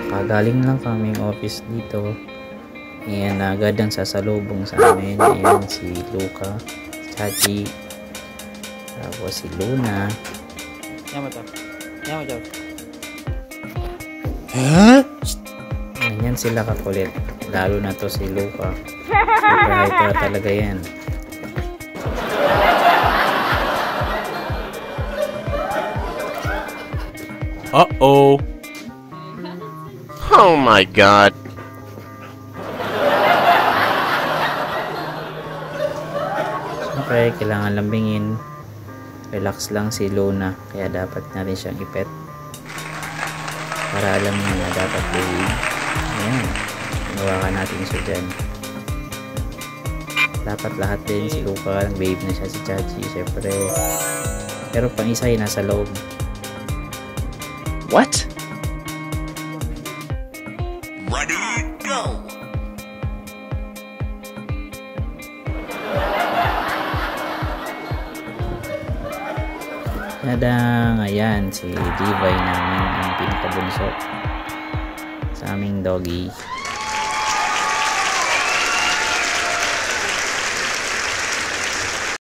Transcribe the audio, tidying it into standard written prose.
Kagaling lang kaming office dito. Ayan, agad ang sasalubong sa amin. Ayan, si Luca, si Chachi, tapos si Luna. Ganyan sila kakulit. Lalo na to si Luca. Super hyper talaga yan. Uh-oh. Oh my God. Siyempre, kailangan lambingin. Relax lang si Luna. Kaya dapat na rin siyang ipet. Para alam niya na dapat baby. Ayan. Nawakan natin siya dyan. Dapat lahat din si Luca. Babe na siya si Chachi. Siyempre. Pero pang isa ay nasa loob. What? Ready, go! Nadang, ayan, si Divine namin ang pinakabunso sa aming doggy.